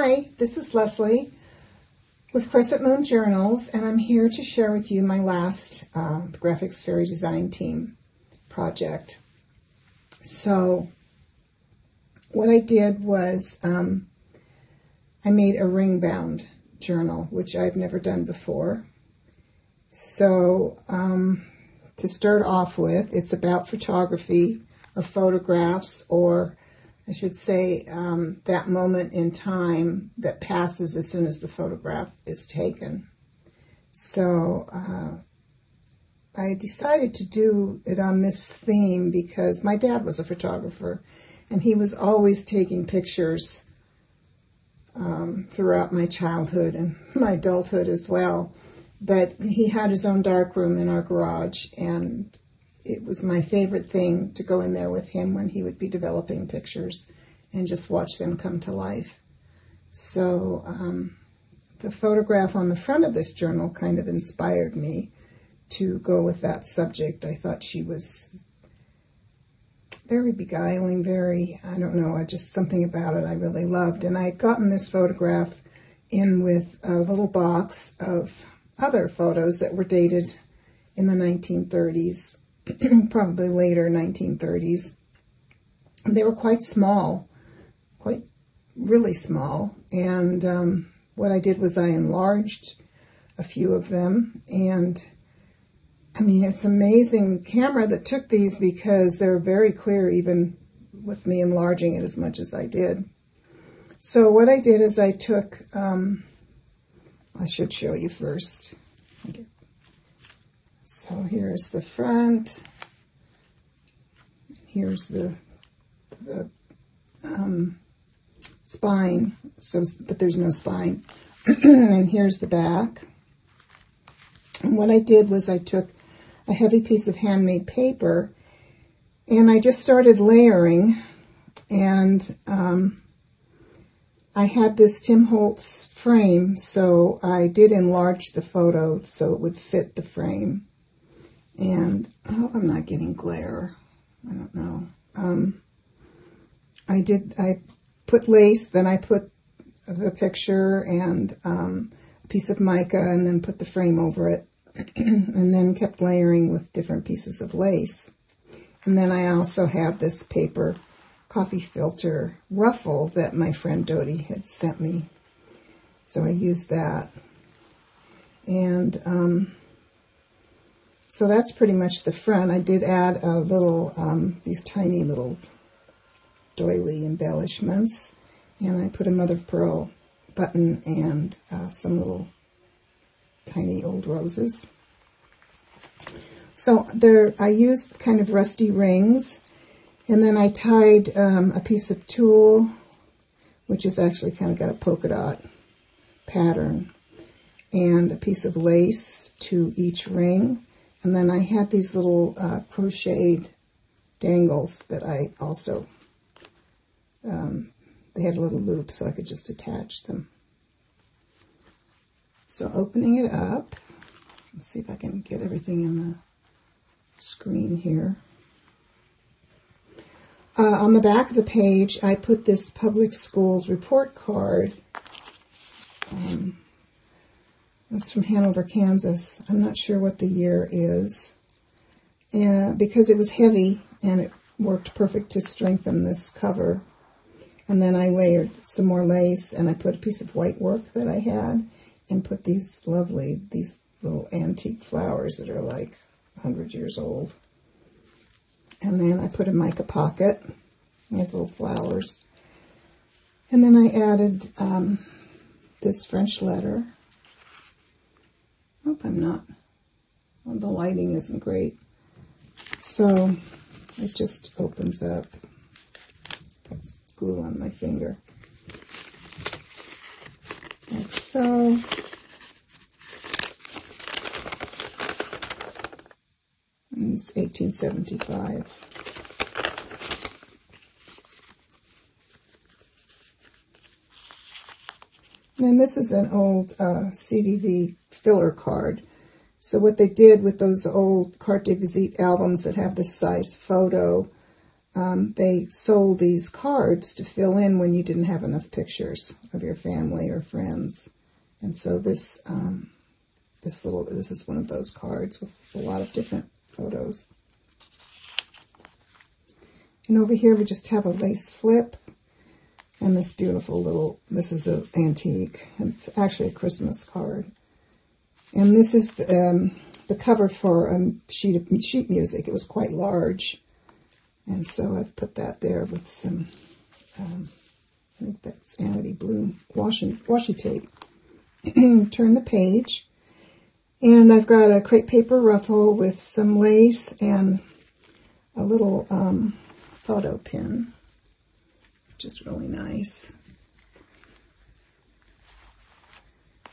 Hi, this is Leslie with Crescent Moon Journals, and I'm here to share with you my last graphics fairy design team project. So what I did was I made a ring-bound journal, which I've never done before. So to start off with, it's about photography or photographs, or I should say that moment in time that passes as soon as the photograph is taken. So I decided to do it on this theme because my dad was a photographer, and he was always taking pictures throughout my childhood and my adulthood as well. But he had his own darkroom in our garage, and it was my favorite thing to go in there with him when he would be developing pictures and just watch them come to life. So the photograph on the front of this journal kind of inspired me to go with that subject. I thought she was very beguiling, very, I don't know, just something about it I really loved. And I had gotten this photograph in with a little box of other photos that were dated in the 1930s, probably later 1930s. And they were quite small, really small. And what I did was I enlarged a few of them. And I mean, it's amazing camera that took these because they're very clear, even with me enlarging it as much as I did. So what I did is I took, I should show you first. Okay. So here's the front. Here's the spine. So, but there's no spine. And here's the back. And what I did was I took a heavy piece of handmade paper, and I just started layering. And I had this Tim Holtz frame, so I did enlarge the photo so it would fit the frame. And I hope I'm not getting glare. I don't know. I put lace, then I put the picture and a piece of mica, and then put the frame over it, and then kept layering with different pieces of lace. And then I also have this paper coffee filter ruffle that my friend Dodie had sent me. So I used that. And so that's pretty much the front. I did add a little, these tiny little doily embellishments. And I put a mother of pearl button and some little tiny old roses. So there, I used kind of rusty rings. And then I tied a piece of tulle, which is actually kind of got a polka dot pattern, and a piece of lace to each ring. And then I had these little crocheted dangles that I also, they had a little loop so I could just attach them. So opening it up, let's see if I can get everything in the screen here. On the back of the page, I put this public schools report card. It's from Hanover, Kansas. I'm not sure what the year is. Because it was heavy and it worked perfect to strengthen this cover. And then I layered some more lace, and I put a piece of white work that I had and put these little antique flowers that are like 100 years old. And then I put a mica pocket, these little flowers. And then I added this French letter. Hope I'm not, well, the lighting isn't great. So it just opens up. That's glue on my finger. Like so. And it's 1875. And then this is an old CDV filler card. So what they did with those old carte de visite albums that have this size photo, they sold these cards to fill in when you didn't have enough pictures of your family or friends. And so this this is one of those cards with a lot of different photos. And over here we just have a lace flip and this beautiful little, this is an antique. It's actually a Christmas card. And this is the cover for sheet music. It was quite large. And so I've put that there with some, I think that's Amity Blue washi tape. Turn the page. And I've got a crepe paper ruffle with some lace and a little photo pin, which is really nice.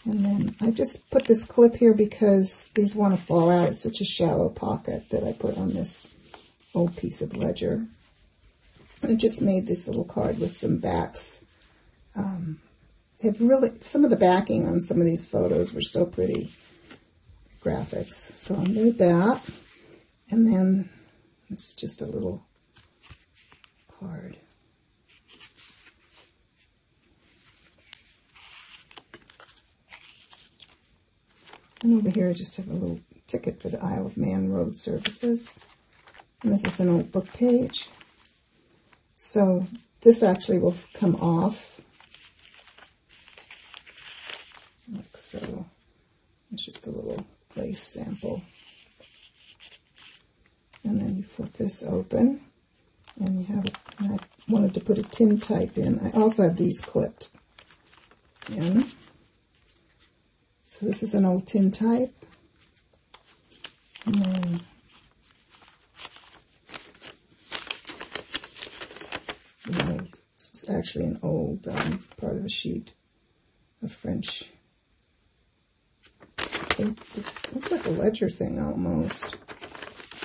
And then I just put this clip here because these want to fall out. It's such a shallow pocket that I put on this old piece of ledger. I just made this little card with some backs. Some of the backing on some of these photos were so pretty. Graphics. So I made that. And then it's just a little card. And over here I just have a little ticket for the Isle of Man Road Services. And this is an old book page. So this actually will come off. Like so. It's just a little lace sample. And then you flip this open. And you have, and I wanted to put a tin type in. I also have these clipped in. So this is an old tin type. And then this is actually an old part of a sheet of French. It looks like a ledger thing almost.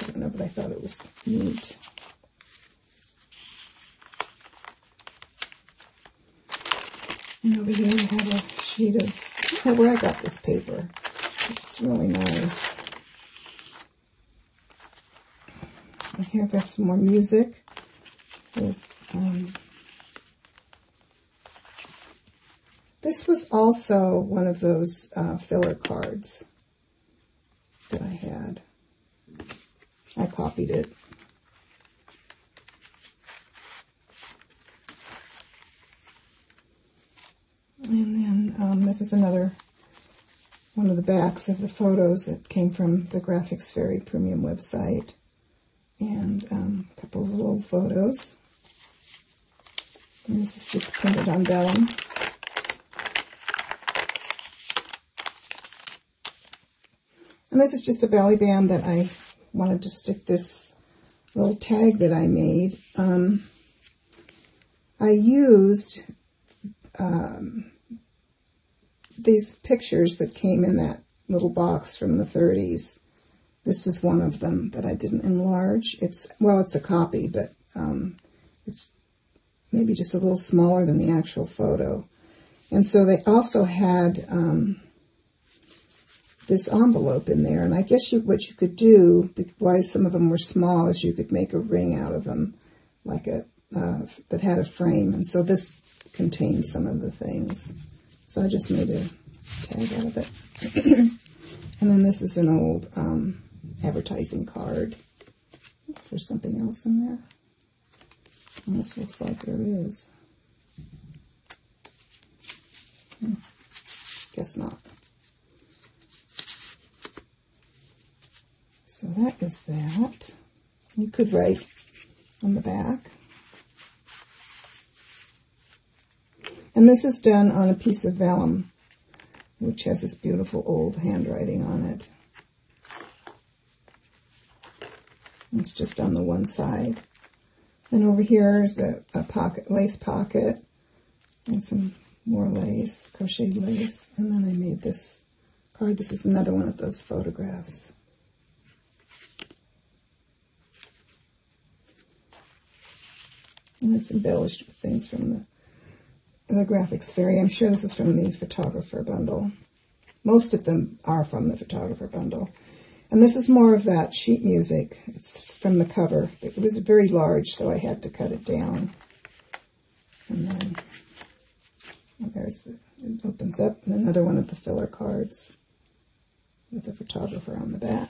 I don't know, but I thought it was neat. And over here I have a sheet of, I don't know where I got this paper. It's really nice. And here I've got some more music with, this was also one of those filler cards that I had. I copied it. And then this is another one of the backs of the photos that came from the Graphics Fairy Premium website. And a couple of little photos. And this is just printed on vellum. And this is just a belly band that I wanted to stick this little tag that I made. I used these pictures that came in that little box from the 30s. This is one of them that I didn't enlarge. It's a copy, but it's maybe just a little smaller than the actual photo. And so they also had this envelope in there, and I guess what you could do, why some of them were small, is you could make a ring out of them, like that had a frame, and so this contained some of the things. So I just made a tag out of it. And then this is an old advertising card. There's something else in there. Almost looks like there is. Guess not. So that is that. You could write on the back. And this is done on a piece of vellum, which has this beautiful old handwriting on it. It's just on the one side. Then over here is a pocket, lace pocket, and some more lace, crocheted lace. And then I made this card. This is another one of those photographs. And it's embellished with things from the Graphics Fairy. I'm sure this is from the photographer bundle. Most of them are from the photographer bundle. And this is more of that sheet music. It's from the cover. It was very large, so I had to cut it down. And then there's the, it opens up, and another one of the filler cards with the photographer on the back.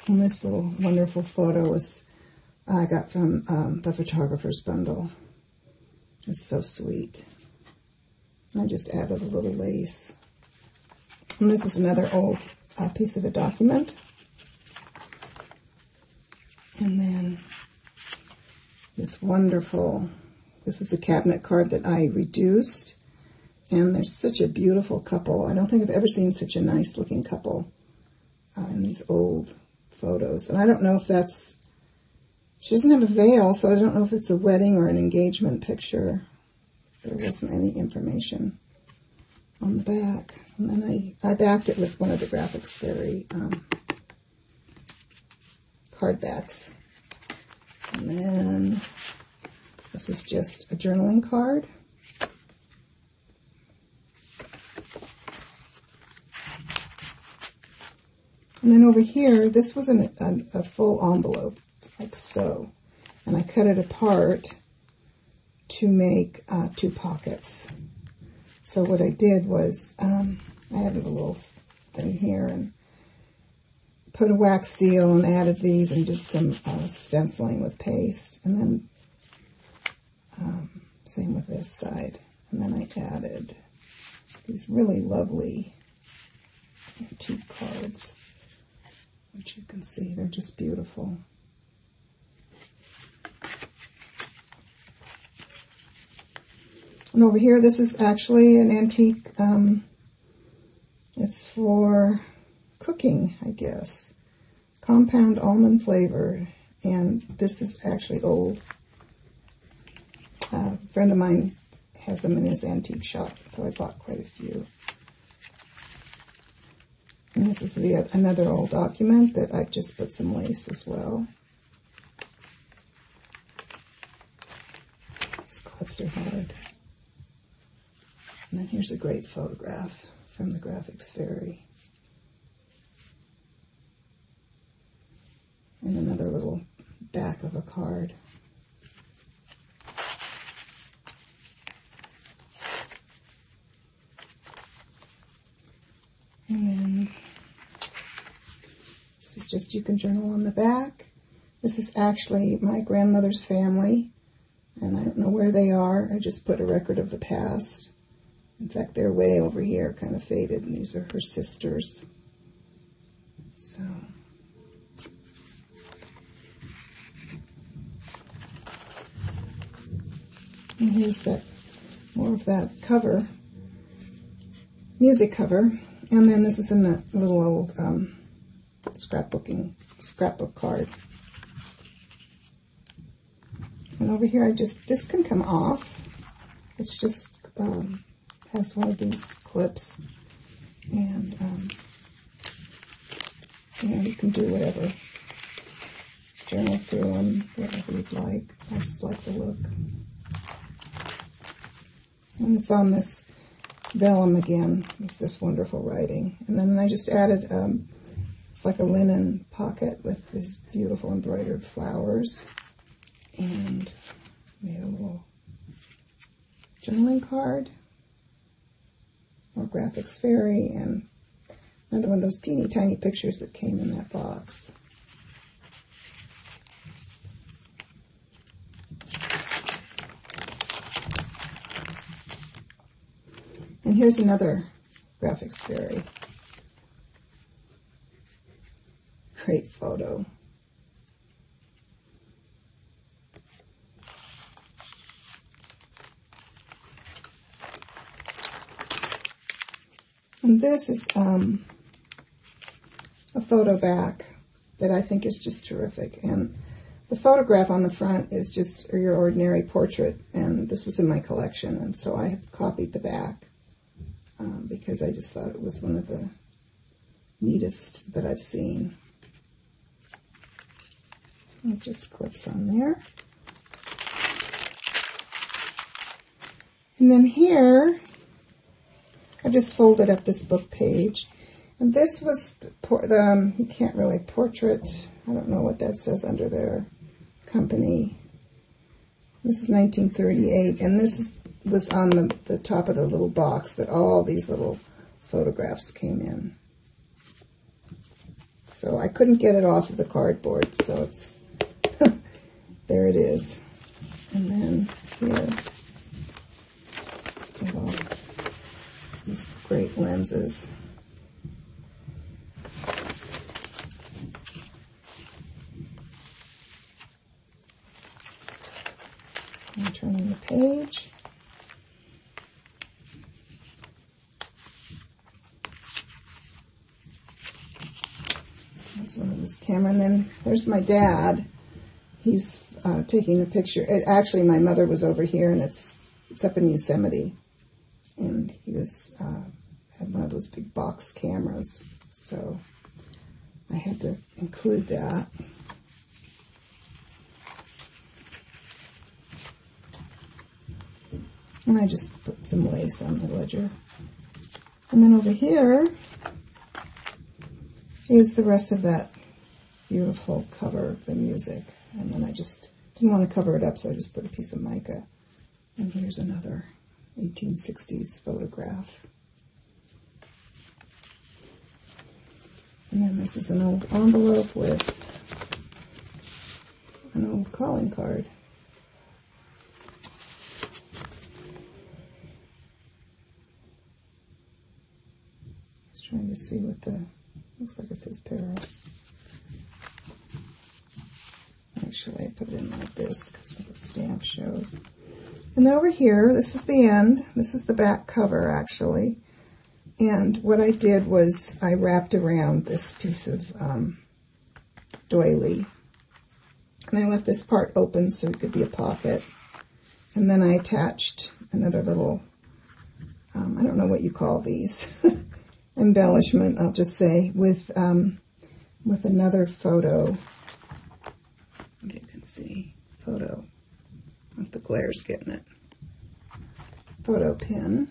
And this little wonderful photo was I got from the photographer's bundle. It's so sweet. I just added a little lace. And this is another old piece of a document. And then this wonderful, this is a cabinet card that I reduced. And there's such a beautiful couple. I don't think I've ever seen such a nice looking couple in these old photos. And I don't know if that's, she doesn't have a veil, so I don't know if it's a wedding or an engagement picture. There wasn't any information on the back. And then I backed it with one of the Graphics Fairy card backs. And then this is just a journaling card. And then over here, this was a full envelope, like so. And I cut it apart to make 2 pockets. So what I did was, I added a little thing here and put a wax seal and added these and did some stenciling with paste. And then same with this side. And then I added these really lovely antique cards, which you can see, they're just beautiful. And over here, this is actually an antique, it's for cooking, I guess. Compound almond flavor, and this is actually old. A friend of mine has them in his antique shop, so I bought quite a few. And this is another old document that I've just put some lace as well. These clips are hard. And then here's a great photograph from the Graphics Fairy. And another little back of a card. And then this is just, you can journal on the back. This is actually my grandmother's family, and I don't know where they are. I just put a record of the past. In fact, they're way over here, kind of faded, and these are her sisters. So, and here's that, more of that cover, music cover. And then this is in a little old scrapbook card. And over here, this can come off. It's just, has one of these clips. And, you can do whatever. Journal through them, whatever you'd like. I just like the look. And it's on this vellum again with this wonderful writing. And then I just added, it's like a linen pocket with these beautiful embroidered flowers. And made a little journaling card. More Graphics Fairy, and another one of those teeny tiny pictures that came in that box. And here's another Graphics Fairy. Great photo. And this is a photo back that I think is just terrific. And the photograph on the front is just your ordinary portrait, and this was in my collection, and so I have copied the back because I just thought it was one of the neatest that I've seen. It just clips on there. And then here, I've just folded up this book page. And this was the you can't really portrait. I don't know what that says under their company. This is 1938, and this was on the top of the little box that all these little photographs came in. So I couldn't get it off of the cardboard, so it's there it is. And then here, all these great lenses. I'm turning the page. There's one of this camera, and then there's my dad. He's taking a picture. Actually, my mother was over here, and it's up in Yosemite, and he was had one of those big box cameras, so I had to include that. And I just put some lace on the ledger. And then over here is the rest of that beautiful cover of the music. And then I just didn't want to cover it up, so I just put a piece of mica. And here's another 1860s photograph. And then this is an old envelope with an old calling card. Trying to see what looks like it says Paris. Actually, I put it in like this because the stamp shows. And then over here, this is the end. This is the back cover, actually. And what I did was I wrapped around this piece of doily. And I left this part open so it could be a pocket. And then I attached another little, I don't know what you call these, embellishment, I'll just say, with another photo. You can see photo. The glare's getting it. Photo pin.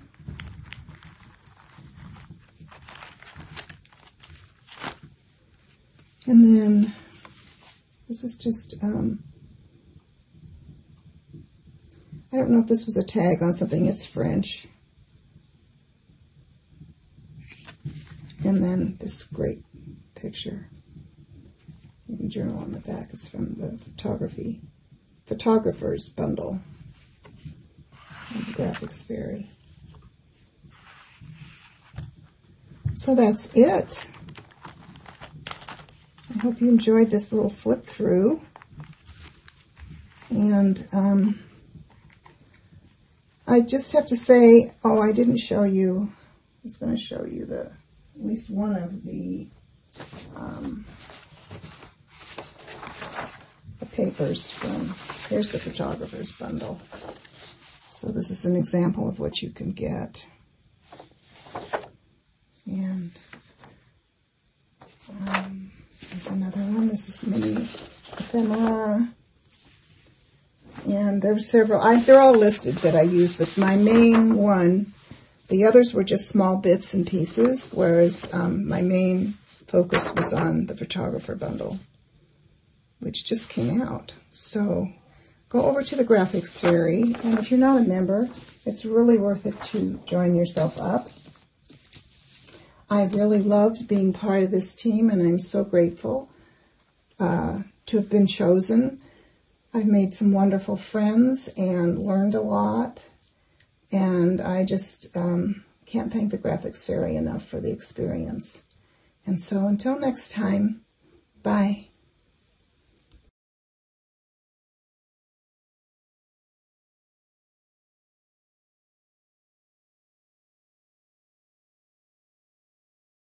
And then this is just I don't know if this was a tag on something. It's French. And then this great picture. Even journal on the back. It's from the photographer's bundle. And the Graphics Fairy. So that's it. I hope you enjoyed this little flip through. And I just have to say, oh, I didn't show you. I was going to show you at least one of the papers from, here's the photographer's bundle. So this is an example of what you can get. And there's another one. This is mini ephemera. And there's several, they're all listed that I used, but my main one, the others were just small bits and pieces, whereas my main focus was on the photographer bundle, which just came out. So go over to the Graphics Fairy, and if you're not a member, it's really worth it to join yourself up. I've really loved being part of this team, and I'm so grateful to have been chosen. I've made some wonderful friends and learned a lot. And I just can't thank the Graphics Fairy enough for the experience. And so until next time, bye.